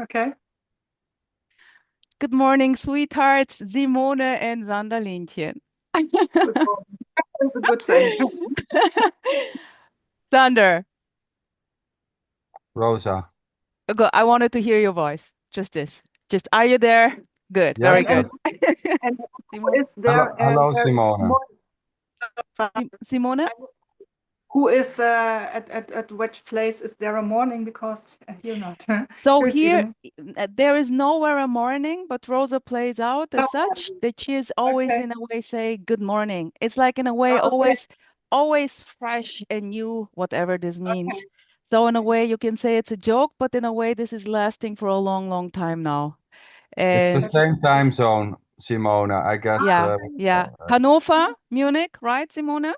Okay. Good morning, sweethearts, Simone and Sanderlinchen. Good morning. That's a good thing. Sander, Rosa. I wanted to hear your voice. Just this. Just, are you there? Good, very Yes, And good. yes. and who Simone? is Hello, there? hello, There Simona. morning time? Simone? Who is at which place is there a morning? Because here not. So Here it's here, evening. there is nowhere a morning, but Rosa plays out as Oh, such that she is always okay. in a way say good morning. It's like in a way Okay. always fresh and new, whatever this means. Okay. So in a way you can say it's a joke, but in a way this is lasting for a long, long time now. It's the And same time zone, Simona. I guess. yeah, yeah. Hannover, Munich, right, Simona?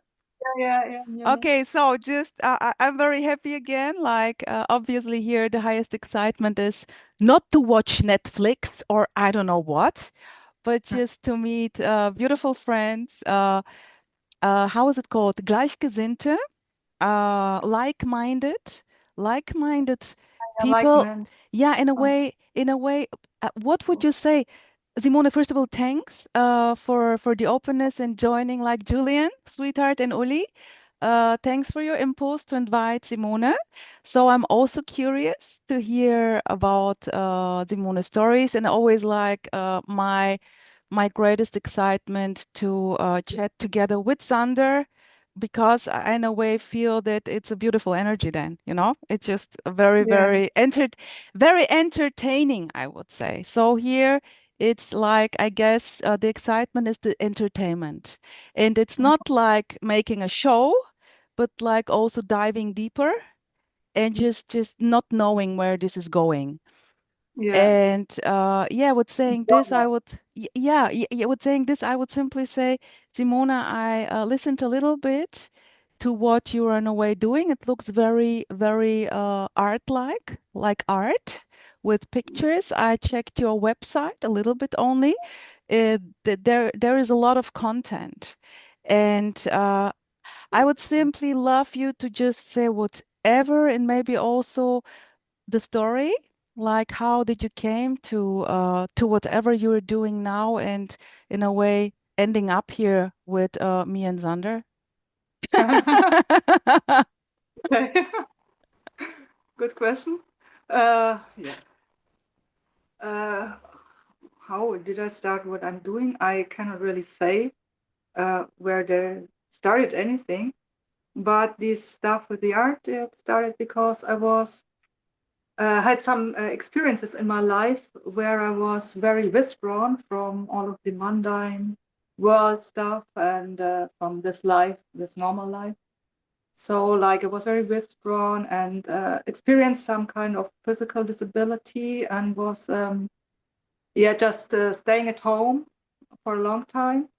Yeah. Munich. Okay, so just I'm very happy again. Like obviously here the highest excitement is not to watch Netflix or I don't know what, but just to meet beautiful friends. How is it called? Gleichgesinnte, like-minded, like-minded I like people. men. Yeah, Oh, in a way, what would you say? Simone, first of all, thanks for the openness and joining like Julian, sweetheart, and Uli. Thanks for your impulse to invite Simone. So I'm also curious to hear about Simone's stories, and always like my greatest excitement to chat together with Sander because I in a way feel that it's a beautiful energy then, you know? It's just a very, yeah. very entertaining, I would say. So here it's like, I guess the excitement is the entertainment. And it's not like making a show, but like also diving deeper and just not knowing where this is going. Yeah. And yeah, with saying this, Yeah. I would, with saying this, I would simply say, Simona, I listened a little bit to what you are in a way doing. It looks very, very art-like, like art with pictures. I checked your website a little bit only. There is a lot of content, and I would simply love you to just say whatever, and maybe also the story, like how did you came to whatever you're doing now and in a way ending up here with me and Zander? Okay. Good question. Yeah. Uh, how did I start what I'm doing? I cannot really say where they started anything, but this stuff with the art it started because I was had some experiences in my life where I was very withdrawn from all of the mundane world stuff and from this life, this normal life. So, like, I was very withdrawn and experienced some kind of physical disability and was, yeah, just staying at home for a long time.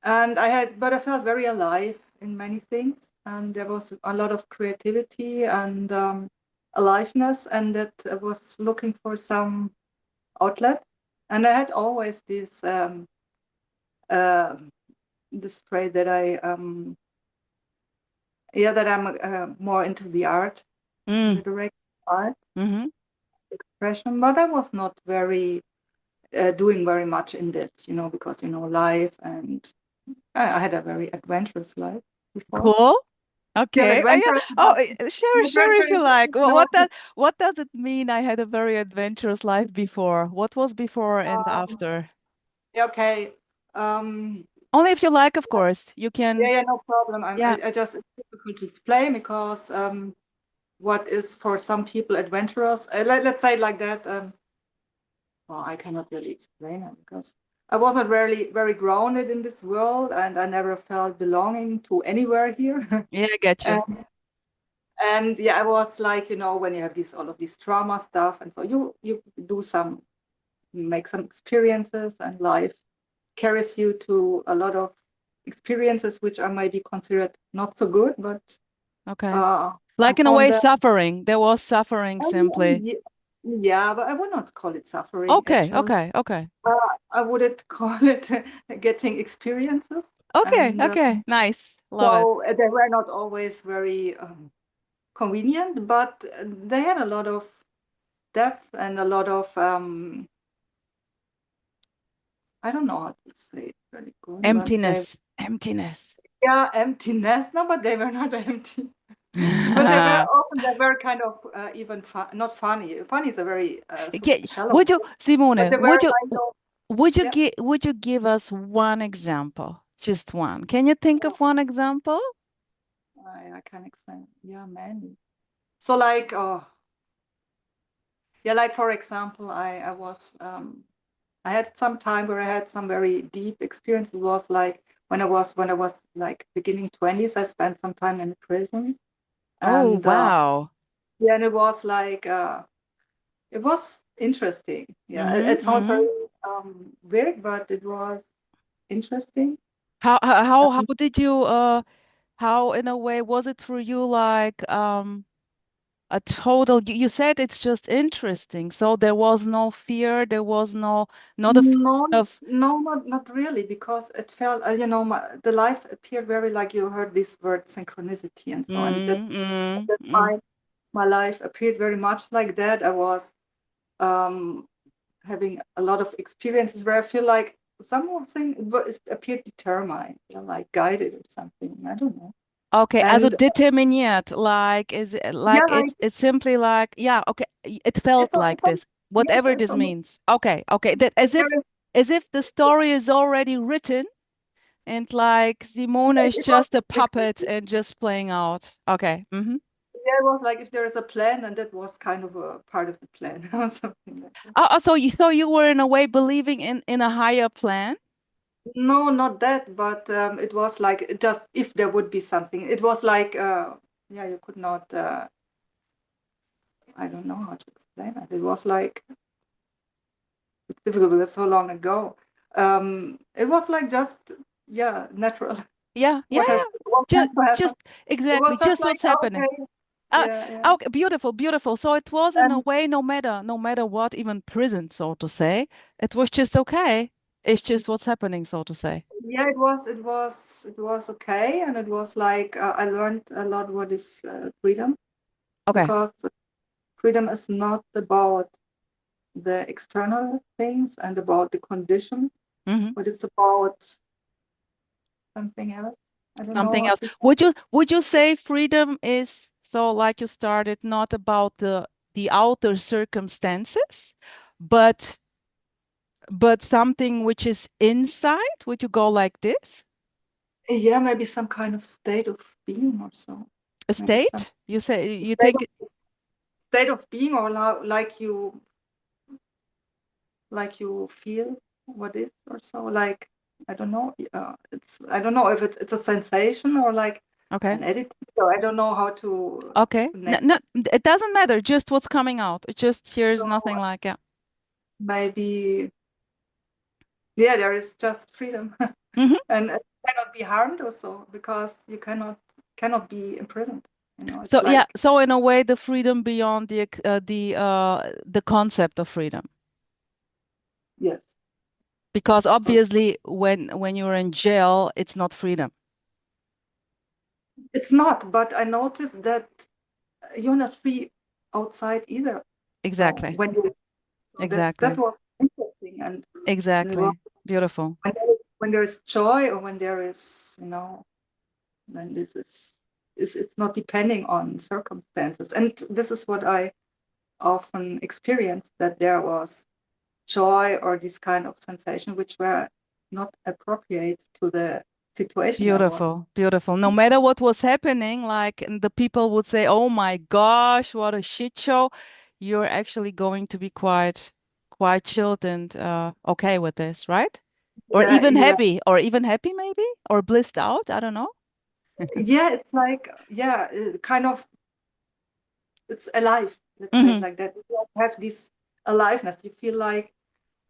And but I felt very alive in many things. And there was a lot of creativity and aliveness, and that I was looking for some outlet. And I had always uh, this trait that that I'm more into the art, in Mm, the direct art mm-hmm. expression, but I was not very doing very much in that, because life and I had a very adventurous life before. Cool. Still Okay. Yeah. adventurous, Oh, but share, the share adventure if you like. is not. What does it mean? I had a very adventurous life before. What was before and Um, after? yeah, okay. Um, Only if you like, of course. You can. yeah, no problem. Yeah. I just it's difficult to explain because what is for some people adventurous, let's say it like that. Well, I cannot really explain it because I wasn't really very grounded in this world, and I never felt belonging to anywhere here. Yeah, I get you. and, and yeah, I was like, when you have these all of these trauma stuff, and so you do some make some experiences, and life carries you to a lot of experiences which are maybe considered not so good, but Okay. uh, I Like in a found way, that. suffering. There was suffering simply. Yeah, yeah, but I would not call it suffering Okay, actually. okay, okay. Uh, I wouldn't call it getting experiences, Okay, and okay. Nice. Love it. so they were not always very convenient, but they had a lot of depth and a lot of I don't know how to say it really good, but they Emptiness. yeah, emptiness. No, but they were not empty. But they were often they were kind of even not funny. Funny is a very shallow Would you, word, but Simone, they were kind of yeah. would you give us one example? Just one. Can you think of one example? I can explain. Yeah, many. So like yeah, like for example, I was I had some time where I had some very deep experience. It was like when I was like beginning 20s, I spent some time in prison, Oh, and wow. yeah, and it was like it was interesting. Yeah, Mm-hmm, it sounds mm-hmm. very weird, but it was interesting. How did you how in a way was it for you like a total you said it's just interesting. So there was no fear, there was not a No, feeling of no, not really, because it felt, the life appeared very like you heard this word synchronicity and so on. And mm, at mm, that mm. time, my life appeared very much like that. I was um, having a lot of experiences where I feel like something appeared determined, like guided or something. I don't know. Okay, also And determiniert, like is it yeah, like like it's simply like yeah, okay, it felt like this, yes, whatever it's this almost, means. Okay, okay, that there is, as if the story is already written and like Simona is it was just a puppet exactly. and just playing out. Okay. Mm-hmm. Yeah, it was like if there is a plan, and that was kind of a part of the plan or something like that. So you were in a way believing in a higher plan? No, not that, but it was like just if there would be something. It was like yeah, you could not. I don't know how to explain it. It was like it's difficult because it's so long ago. It was like just yeah, natural. Yeah, yeah, yeah. What has to happen? Just It exactly, was just just like what's happening. okay, Uh, yeah, yeah, okay, beautiful, beautiful. So it was in a and way, no matter what, even prison, so to say, it was just okay. It's just what's happening, so to say. yeah, it was okay, and it was like I learned a lot what is freedom, Okay. because freedom is not about the external things and about the condition, Hmm. but it's about something else. I don't know Something how else. to say. Would you say freedom is so like you started not about the outer circumstances, but something which is inside? Would you go like this? Yeah, maybe some kind of state of being or so. A Maybe some state? You say you state think of state of being, or like you feel what is or so. Like I don't know. It's I don't know if it's a sensation or like okay. an attitude. Or I don't know how Okay. to No, name no, it doesn't matter. Just what's coming out. It just here's it. nothing like yeah. Maybe yeah, there is just freedom. Hmm. And it cannot be harmed also because you cannot be imprisoned. It's So yeah. like So in a way, the freedom beyond the concept of freedom, yes, because but obviously when you're in jail, it's not freedom. it's not. But I noticed that you're not free outside either. So Exactly. that Exactly. was interesting, and it was Exactly. Beautiful. when there is joy, or when there is then this is it's not depending on circumstances, and this is what I often experienced, that there was joy or this kind of sensation which were not appropriate to the situation I was. Beautiful, beautiful. No matter what was happening, like and the people would say, "Oh my gosh, what a shit show." You're actually going to be quite chilled and okay with this, right? Yeah, yeah, Or even happy maybe, or blissed out. I don't know. yeah. It's like yeah, kind of it's alive. Let's say it Hmm. like that. You have this aliveness. You feel like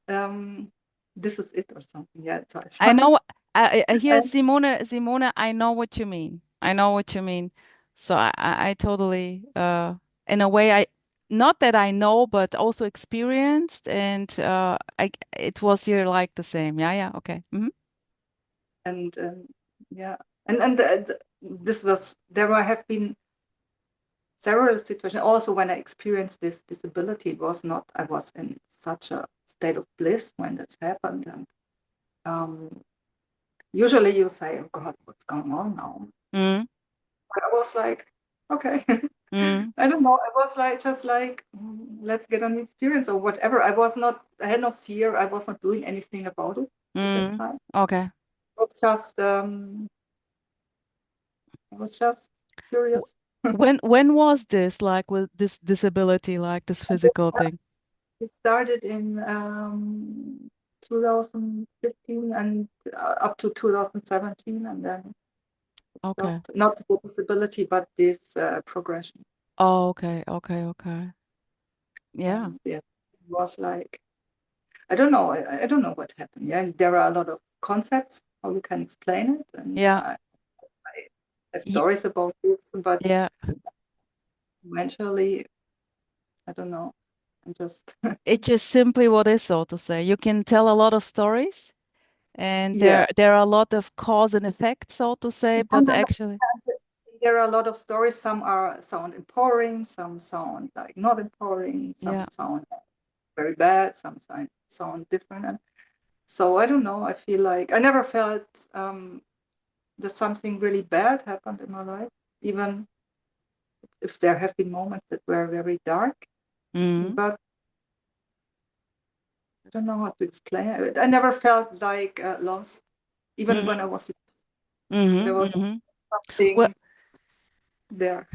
um, this is it or something. Yeah, it's I awesome. know. I hear And Simona. I know what you mean. I know what you mean. So I totally, in a way, I not that I know, but also experienced, and it was here like the same. Yeah, yeah, okay. Hmm. and yeah, and this was there have been several situations. Also, when I experienced this disability, it was not, I was in such a state of bliss when this happened. And usually you say, oh God, what's going on now? Mm. But I was like, okay. Mm. I don't know. I was like, just like, let's get an experience or whatever. I had no fear. I was not doing anything about it at that Mm. time. Okay. I was just curious. When was this, like, with this disability, like this physical thing? It started in 2015 and up to 2017, and then it Okay. stopped. Not the disability, but this progression. Oh, okay, okay, okay. Yeah. And yeah, it was like, I don't know. I don't know what happened. Yeah, there are a lot of concepts how you can explain it, and Yeah. I have Y stories about this, but yeah. eventually, I don't know. I'm just It's just simply what is, so to say. You can tell a lot of stories, and yeah. there are a lot of cause and effect, so to say, but actually, There are a lot of stories. Some are sound empowering, some sound like not empowering, some yeah. sound very bad, some sound different. And so I don't know. I feel like I never felt that something really bad happened in my life, even if there have been moments that were very dark. Mm. But I don't know how to explain it. I never felt like lost, even when Mm-hmm. I was. There Mm-hmm. was Mm-hmm. Well, something there.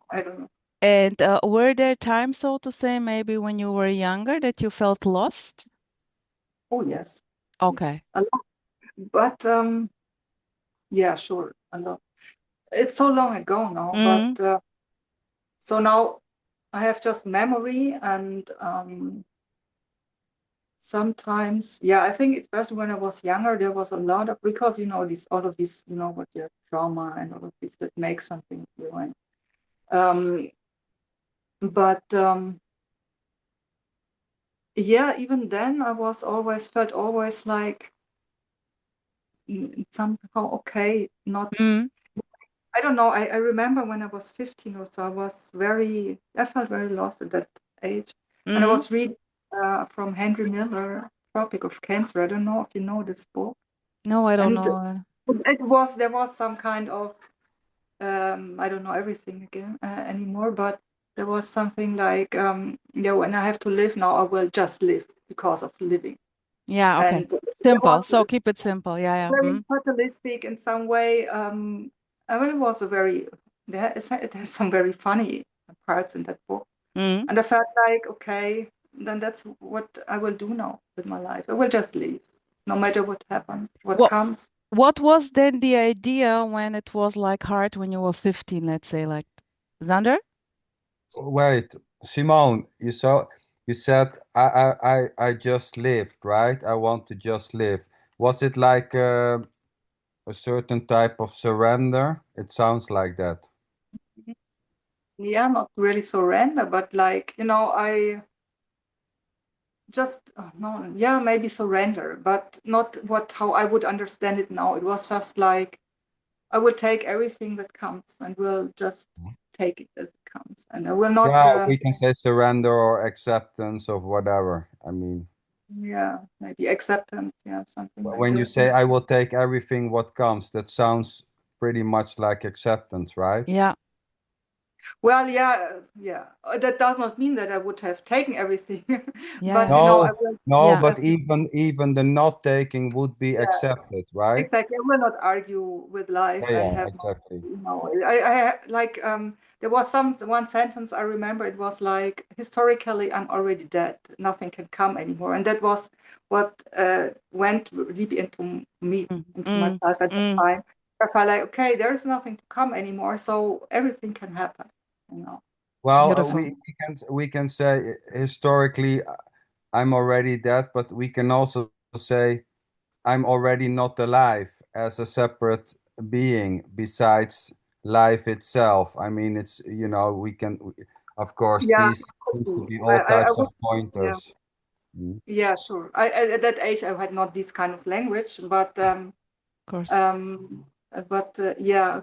I don't know. and were there times, so to say, maybe when you were younger that you felt lost? Oh yes, yes, Okay. a lot. But yeah, sure, a lot. It's so long ago now, but Mm. so now I have just memory and sometimes, yeah, I think especially when I was younger, there was a lot of, because this all of this, what your trauma and all of this that makes something you. And but yeah, even then I was always felt always like somehow okay, not. Mm. I don't know. I remember when I was 15 or so, I felt very lost at that age. And I Mm. was reading from Henry Miller, Tropic of Cancer. I don't know if you know this book. No, I don't And know. there was some kind of, I don't know everything again anymore, but there was something like, when I have to live now, I will just live because of living. Yeah, okay. And there Simple. was So keep it simple. Yeah, yeah. very Mm. fatalistic in some way. I mean, it has some very funny parts in that book, Mm. and I felt like, okay, then that's what I will do now with my life. I will just leave, no matter what happens, what What comes. what was then the idea when it was like hard when you were 15, let's say, like Xander? Wait, Simone, you said I just lived, right? I want to just live. Was it like a certain type of surrender? It sounds like that. Yeah, not really surrender, but like I just no, yeah, maybe surrender, but not what how I would understand it now. It was just like I will take everything that comes and will just take it as it comes. And I will not, Yeah, we can say surrender or acceptance of whatever. I mean, yeah, maybe acceptance, yeah, something like when you that. say I will take everything what comes, that sounds pretty much like acceptance, right? Yeah. Well, yeah, yeah. That does not mean that I would have taken everything, Yeah, but yeah. I No, will, no, Yeah. uh, but even the not taking would be yeah, accepted, right? exactly. I will not argue with life Yeah, and yeah, have, exactly. I like, there was one sentence I remember. It was like, historically, I'm already dead. Nothing can come anymore. And that was what went deep into me, Mm. into Mm. myself at the Mm. time. I felt like, okay, there is nothing to come anymore. So everything can happen, you know. Well, Beautiful. we can say historically I'm already dead, but we can also say I'm already not alive as a separate being besides life itself. I mean, it's, we can, of course, Yeah, these seems to be all I types of would, yeah, pointers. Mm. yeah, sure. At that age, I had not this kind of language, Of course. um, yeah,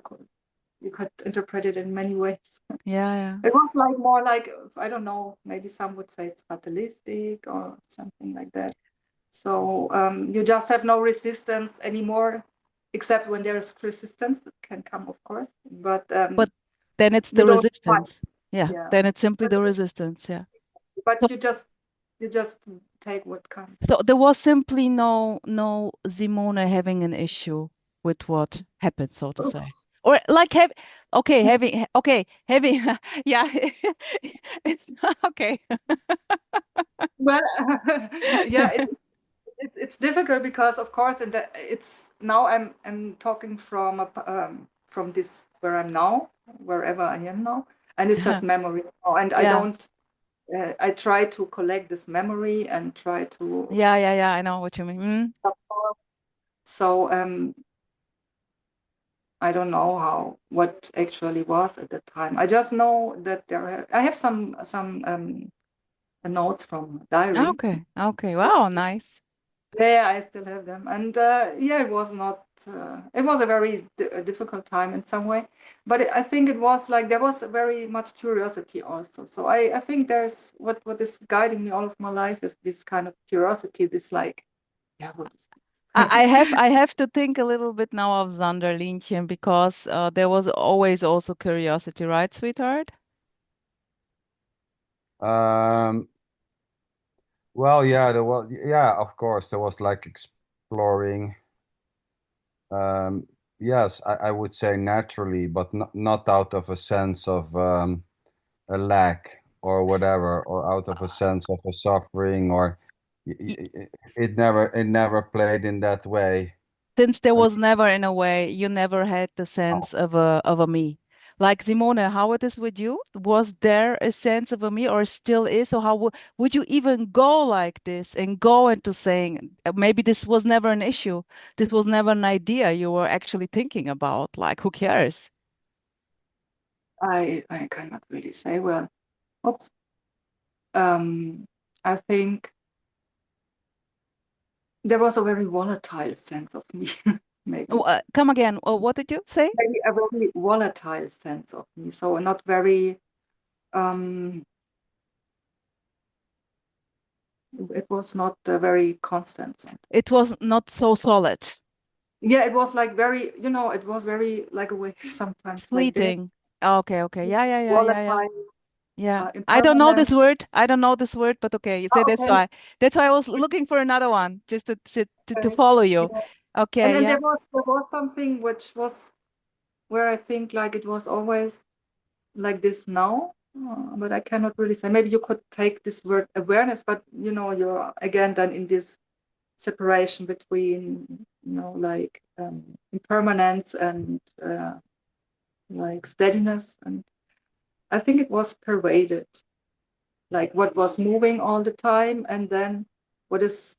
you could interpret it in many ways. Yeah, yeah. It was like more like, I don't know, maybe some would say it's fatalistic or something like that. So you just have no resistance anymore, except when there is resistance. It can come, of course, but But then it's you the don't fight. resistance. Yeah, Yeah, then it's simply but, the resistance. Yeah. So but you just take what comes. so there was simply no Simone having an issue with what happened, so to say. Or like have okay, having yeah, it's okay. Well, yeah, it's difficult because of course, and it's now I'm talking from this where I'm now, wherever I am now, and it's just memory. Oh, and I Yeah. don't. I try to collect this memory and try to. Yeah, yeah, yeah, I know what you mean. Mm. So I don't know what actually was at the time. I just know that I have some notes from diary. Okay. Okay. Wow, nice. Yeah, I still have them, and yeah, it was not. It was a very difficult time in some way, but I think it was like there was very much curiosity also. So I think there's what is guiding me all of my life is this kind of curiosity. This like, yeah, what is this? I have to think a little bit now of Sanderlinchen because there was always also curiosity, right, sweetheart? Um, well, yeah, yeah, of course, there was like exploring. Um, yes, I would say naturally, but not out of a sense of a lack or whatever, or out of a sense of a suffering, or it never played in that way. Since there And, was never in a way you never had the sense of a me. Like Simone, how it is with you? Was there a sense of a me or still is? Or how would you even go like this and go into saying maybe this was never an issue. This was never an idea you were actually thinking about. Like who cares? I cannot really say. Well, oops. Um, I think there was a very volatile sense of me, Oh, maybe. come again. What did you say? Maybe a very volatile sense of me. So not very um it was not a very constant sense. It was not so solid, Yeah, it was like very, it was very like a wave sometimes like this. fleeting. Okay, okay. Yeah, yeah, yeah, yeah, yeah. Volatile, Yeah. I don't know impermanent. this word. I don't know this word, but okay, you say Oh, that's okay. why. That's why I was looking for another one just to Okay. follow you. Yeah. And Okay, then yeah. there was something which was where I think like it was always like this now, but I cannot really say. Maybe you could take this word awareness, but you're again then in this separation between like impermanence and like steadiness, and I think it was pervaded, like what was moving all the time, and then what is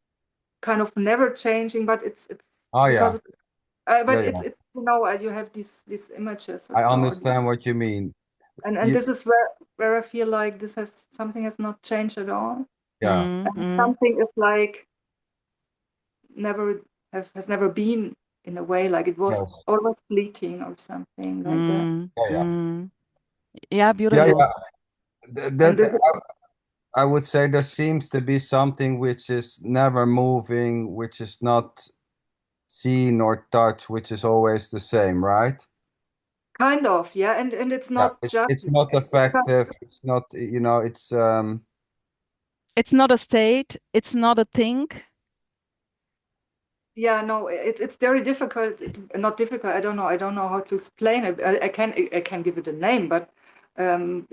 kind of never changing, but it's oh because yeah, yeah, but yeah. it's you have these images or I so, understand what you mean. and You, this is where I feel like this has something has not changed at all, yeah, and Mm-hmm. something is like never has never been in a way, like it was yes, always fleeting or something like that. Mm, yeah, yeah, mm. Yeah, yeah, beautiful. yeah. And That this, I would say there seems to be something which is never moving, which is not seen or touched, which is always the same, right? kind of, yeah, and it's Yeah, not just it's not effective. It's not, it's It's not a state, it's not a thing. yeah, no, it's very difficult. Not difficult. I don't know how to explain it. I can give it a name, but um,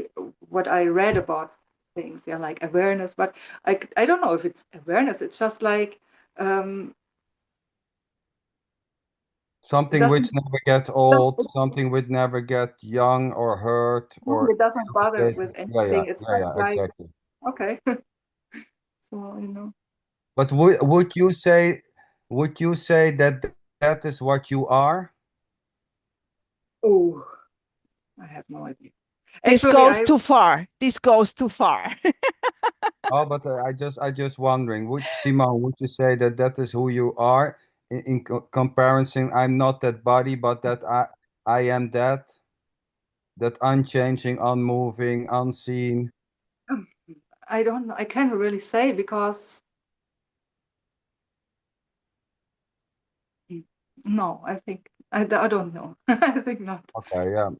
what I read about things, yeah, like awareness. But I don't know if it's awareness. It's just like um, it something which doesn't never gets old, something which never get young or hurt or it doesn't bother with irritated. Yeah, yeah, anything. It's yeah, just yeah, like exactly. okay, so But would you say that that is what you are? Oh, I have no idea. This Actually, goes too far. This goes too far. Oh, but I just wondering, Simon, would you say that that is who you are in comparison? I'm not that body, but that I am that. that unchanging, unmoving, unseen? Um, I don't know. I can't really say because mm, no, I think I don't know. I think not. Okay, yeah,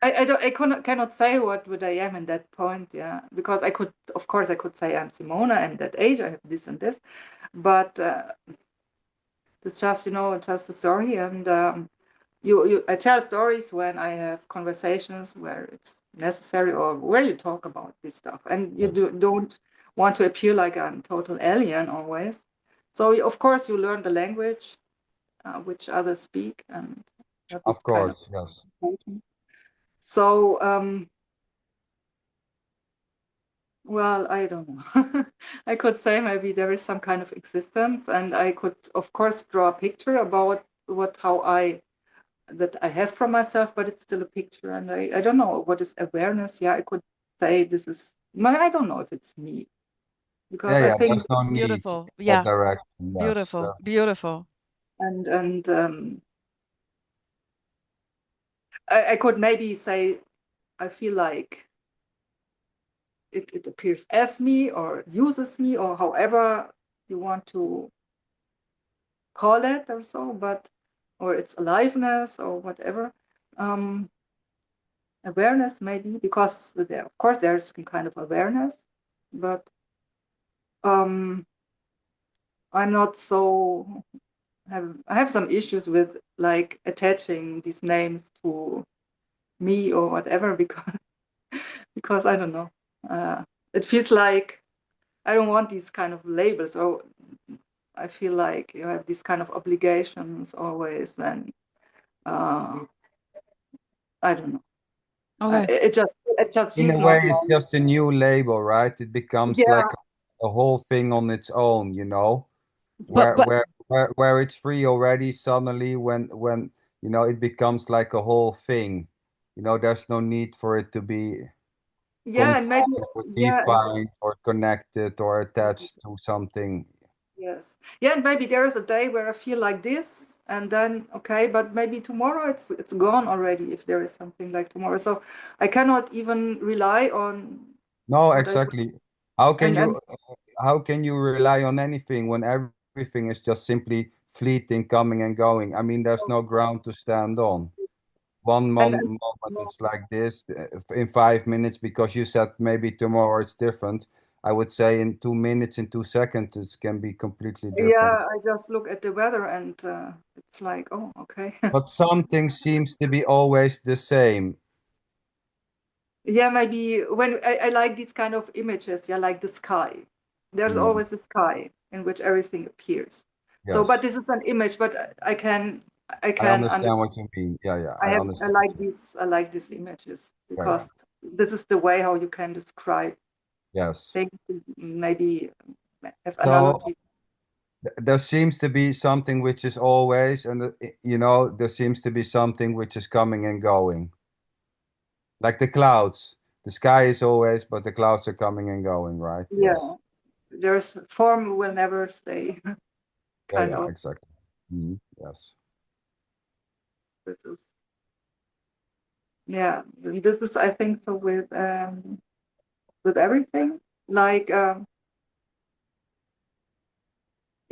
I cannot say what I am in that point, yeah, because I could, of course, I could say I'm Simona and that age, I have this and this, but it's just, just a story, and I tell stories when I have conversations where it's necessary or where you talk about this stuff, and you yes, don't want to appear like I'm total alien always. So of course you learn the language which others speak and have this of kind of course, yes. conversation. So well, I don't know. I could say maybe there is some kind of existence, and I could, of course, draw a picture about how I that I have from myself, but it's still a picture, and I don't know what is awareness. Yeah, I could say this is. I don't know if it's me Yeah, because I yeah, think there's no need in Beautiful. that Yeah. direction. Yes, Beautiful. yes, Beautiful. and I could maybe say I feel like it appears as me or uses me or however you want to call it or so, but or its aliveness or whatever. Um, Awareness maybe because there, of course there's some kind of awareness, but um, I'm not so I have some issues with like attaching these names to me or whatever because I don't know. It feels like I don't want these kind of labels. So I feel like you have these kind of obligations always, and uh, I don't know. Okay. It just in a feels way, not it's like just a new label, right? It becomes like yeah a whole thing on its own, you know, But where it's free already. Suddenly, when it becomes like a whole thing. There's no need for it to be yeah and maybe confined or yeah and defined or connected or attached to something. yes yeah and maybe there is a day where I feel like this and then okay but maybe tomorrow it's gone already if there is something like tomorrow so I cannot even rely on No, what I exactly. How can and you how can you rely on anything when everything is just simply fleeting, coming and going? I mean, there's no ground to stand on. One and moment it's like this, in 5 minutes, because you said maybe tomorrow it's different. I would say in 2 minutes, in 2 seconds, it can be completely different. yeah I just look at the weather and it's like oh okay But something seems to be always the same. yeah maybe when I like these kind of images yeah like the sky there's Mm, always a sky in which everything appears so but yes, this is an image but I I can understand what you mean. Yeah, yeah, I I understand what like you mean. these images Yeah, yeah. because this is the way how you can describe Yes. things maybe have So analogy there seems to be something which is always, and there seems to be something which is coming and going, like the clouds. The sky is always, but the clouds are coming and going, right? yeah Yes. there's form will never stay Yeah, kind yeah, of exactly. Mhm. Yes. this is yeah this is I think so with everything like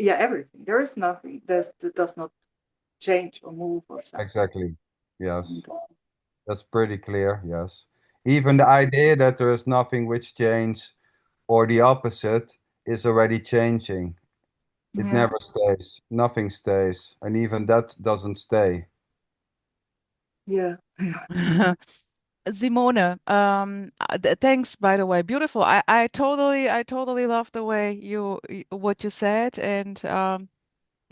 yeah everything there is nothing that does not change or move or something Exactly. Yes. and, That's pretty clear. Yes. Even the idea that there is nothing which changes or the opposite is already changing. It yeah never stays. Nothing stays. And even that doesn't stay. yeah Simone, thanks by the way. Beautiful. I totally love the way what you said and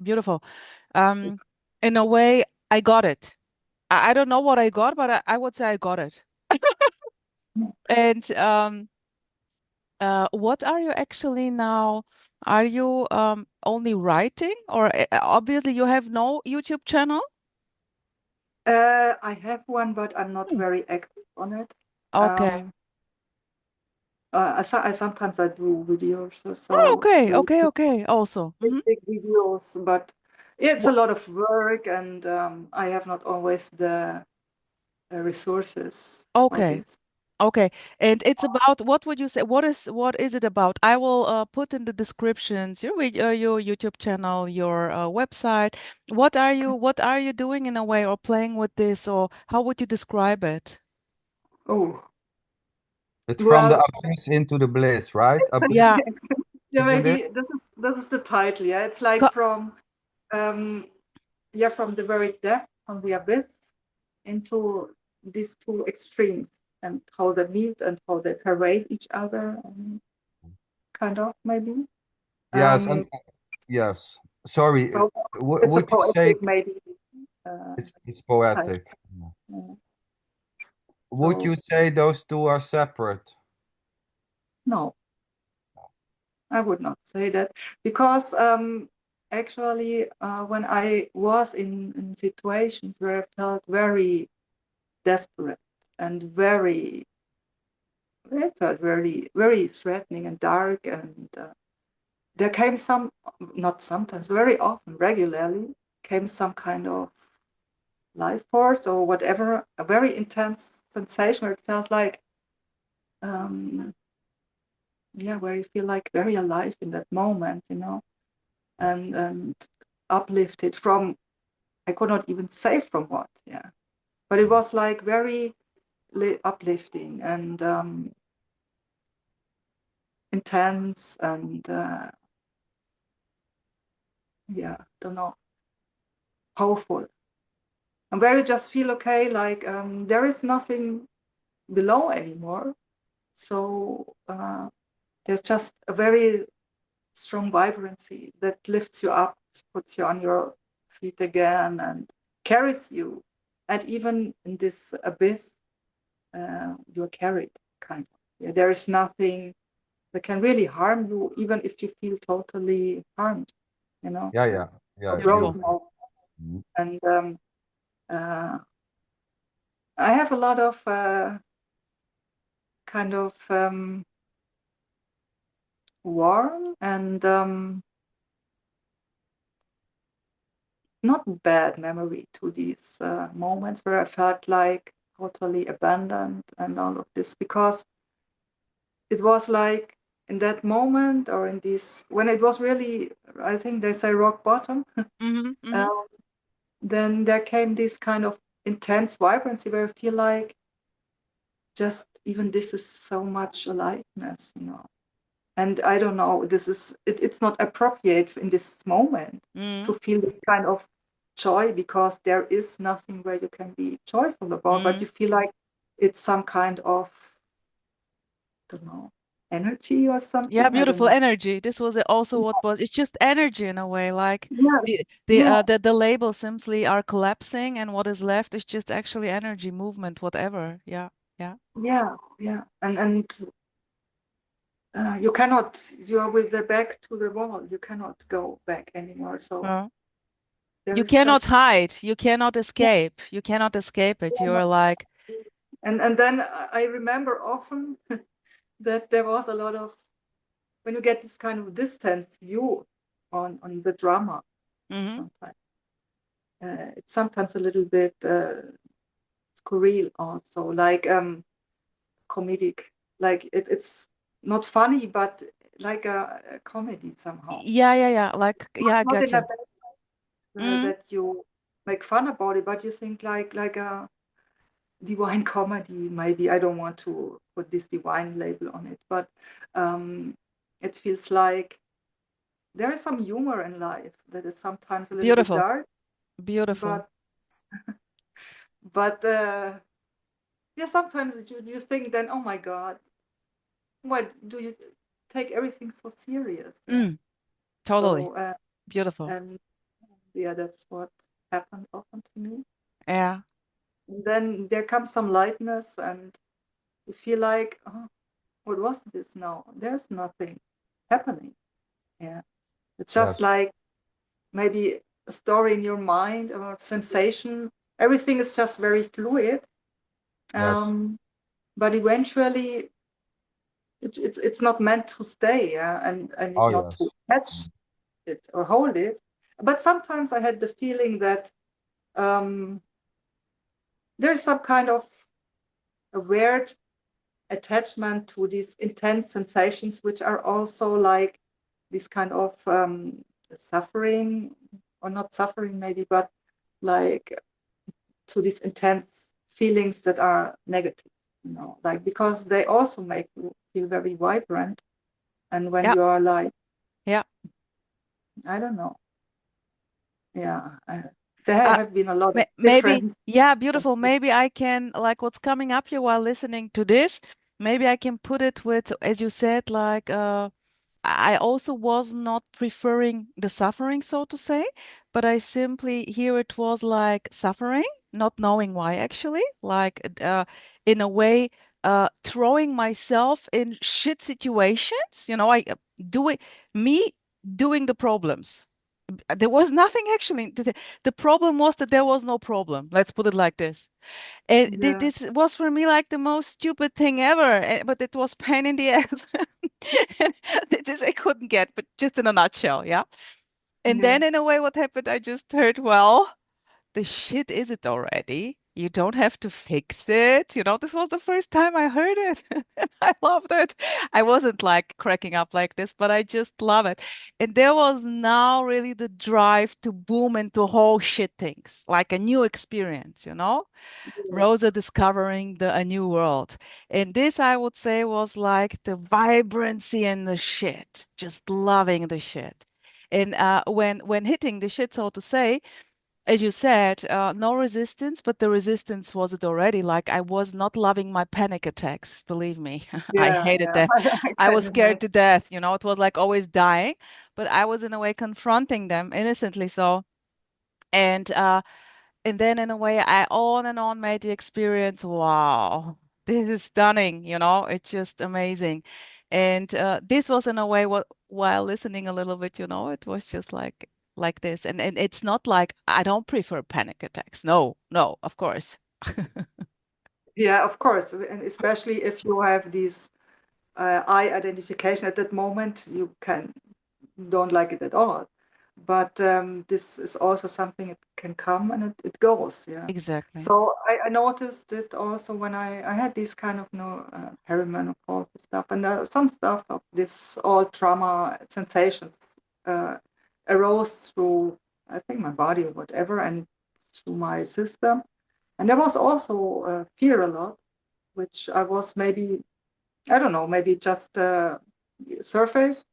beautiful. Um, in a way, I got it. I don't know what I got, but I would say I got it. And what are you actually now? Are you only writing, or obviously you have no YouTube channel? I have one but I'm not Hmm. very active on it Okay. um I sometimes I do videos Oh, so okay, really okay, okay. Also. Hmm. big videos but it's a lot of work and I have not always resources for Okay. this. Okay. And it's about, what would you say? What is it about? I will put in the descriptions your YouTube channel, your website. What are you doing in a way, or playing with this, or how would you describe it? Oh, It's from the well, abyss into the bliss, right? Abyss, Yeah. yes. Yeah, isn't it? maybe this is the title. Yeah, it's like Co- from um, yeah, from the very depth, from the abyss, into these two extremes, and how they meet and how they parade each other, kind of maybe. Yes, and Um, yes. Sorry, so it's a would you say poetic maybe uh, it's title. poetic? Yeah. Would So you say those two are separate? no, I would not say that because actually when I was in situations where I felt very desperate and it felt very threatening and dark, and there came some, not sometimes, very often, regularly, came some kind of life force or whatever, a very intense sensation where it felt like, um, yeah, where you feel like very alive in that moment, and uplifted from, I could not even say from what, yeah, but it was like very uplifting and intense and yeah, don't know, powerful, and where you just feel okay, like there is nothing below anymore. So there's just a very strong vibrancy that lifts you up, puts you on your feet again, and carries you. And even in this abyss, you're carried, kind of. Yeah, there is nothing that can really harm you, even if you feel totally harmed, Yeah, yeah, or yeah, Beautiful. broken. beautiful. Mhm. And uh, I have a lot of kind of warm and not bad memory to these moments where I felt like totally abandoned and all of this, because it was like in that moment, or in this, when it was really, I think they say rock bottom, Mm-hmm. Mm-hmm. uh, then there came this kind of intense vibrancy where I feel like just even this is so much aliveness. And I don't know, it's not appropriate in this moment Mm-hmm. to feel this kind of joy, because there is nothing where you can be joyful about, but Mm-hmm. you feel like it's some kind of, don't know, energy or Yeah, something. I don't beautiful know. energy. This was also what was. It's just energy in a way. Like Yeah, yeah, the labels simply are collapsing, and what is left is just actually energy, movement, whatever. Yeah, yeah. yeah, yeah. And you cannot, you are with the back to the wall. You cannot go back anymore. So Uh, there you is cannot just, hide. You cannot yeah, escape. You cannot escape it. yeah. You're like, And then I remember often that there was a lot of, when you get this kind of distance view on the drama, mm-hmm. sometimes it's sometimes a little bit skurril also, like comedic, like it's not funny, but like a comedy somehow, Yeah, yeah, yeah. Like, yeah, I not in a gotcha. bad Mm, that you make fun about it, but you think like a divine comedy, maybe. I don't want to put this divine label on it, but um, it feels like there is some humor in life that is sometimes a little bit beautiful, dark, beautiful. but yeah, sometimes you think then, oh my God, why do you take everything so serious? Yeah. Mm, totally So beautiful. and yeah, that's what happened often to me. Yeah, And then there comes some lightness, and you feel like, oh, what was this now? There's nothing happening. Yeah, it's just Yes, like maybe a story in your mind or sensation. Everything is just very fluid. yes. Um, but eventually it's not meant to stay, yeah? And Oh, not to yes. catch it or hold it. But sometimes I had the feeling that there's some kind of a weird attachment to these intense sensations, which are also like this kind of suffering, or not suffering maybe, but like to these intense feelings that are negative, like because they also make you feel very vibrant. And when Yeah, you are like, yeah. I don't know, yeah, there Uh, have been a lot of maybe, different. yeah, beautiful. Maybe I can, like, what's coming up here while listening to this, maybe I can put it with, as you said, like, I also was not preferring the suffering, so to say, but I simply here it was like suffering, not knowing why actually, like in a way, throwing myself in shit situations, I doing me doing the problems. There was nothing actually. The problem was that there was no problem. Let's put it like this. And Yeah, this was for me like the most stupid thing ever, but it was pain in the ass. This I couldn't get, but just in a nutshell, yeah. And yeah, then in a way, what happened? I just heard, well, the shit is it already. You don't have to fix it. This was the first time I heard it. And I loved it. I wasn't like cracking up like this, but I just love it. And there was now really the drive to boom into whole shit things, like a new experience. yeah, Rosa discovering a new world. And this, I would say, was like the vibrancy in the shit, just loving the shit. And when hitting the shit, so to say, as you said, no resistance, but the resistance was it already. Like I was not loving my panic attacks, believe me. I yeah, hated yeah. them. I I can was scared imagine. to death. It was like always dying, but I was in a way confronting them innocently. So, and then in a way I on and on made the experience, wow, this is stunning, it's just amazing. And this was in a way what while listening a little bit, it was just like this. And it's not like I don't prefer panic attacks. No, no, of course. Yeah, of course, and especially if you have these eye identification at that moment, you can don't like it at all. But this is also something that can come and it goes. Yeah. Exactly. So I noticed it also when I had these kind of perimenopause stuff, and some stuff of this all trauma sensations uh, arose through, I think, my body or whatever, and through my system. And there was also fear a lot, which I was maybe, I don't know, maybe just surface.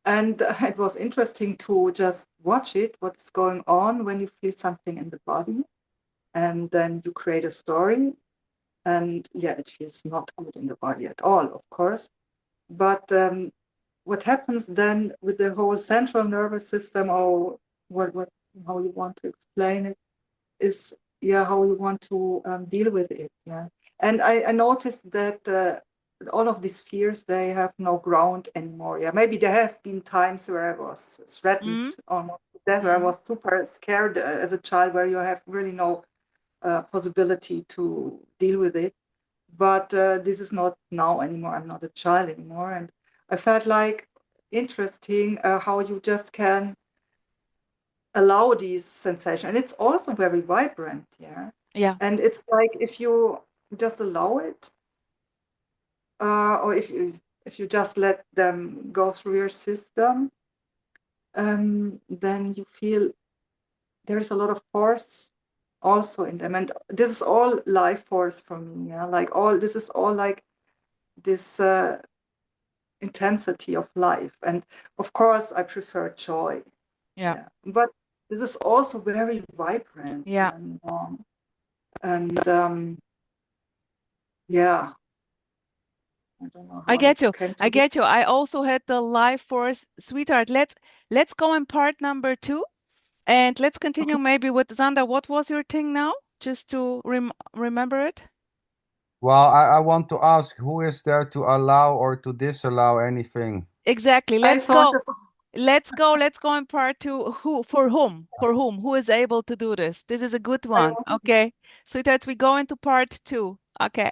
And it was interesting to just watch it, what's going on when you feel something in the body. And then you create a story. And yeah, it feels not good in the body at all, of course. But what happens then with the whole central nervous system, or what how you want to explain it, is yeah how you want to deal with it. Yeah, and I noticed that all of these fears, they have no ground anymore. Yeah, maybe there have been times where I was threatened Mm, almost to death, where I mm, was super scared as a child, where you have really no possibility to deal with it. But this is not now anymore. I'm not a child anymore, and I felt like interesting how you just can allow these sensations, and it's also very vibrant. Yeah, yeah. and it's like if you just allow it, or if you just let them go through your system, then you feel there is a lot of force also in them, and this is all life force for me. Yeah, like all this is all like this intensity of life, and of course I prefer joy. Yeah. Yeah, but this is also very vibrant, Yeah. and yeah, I don't know I how I get you. came I to this. get you. I also had the life force, sweetheart. Let's go in part number two. And let's Okay. continue maybe with Zanda. What was your thing now? Just to remember it. Well, I want to ask who is there to allow or to disallow anything? Exactly. I Let's thought go. Let's go. Let's go in part two. Who, for whom? For whom? Who is able to do this? This is a good I one. want Okay. Sweethearts, we go into part two. Okay.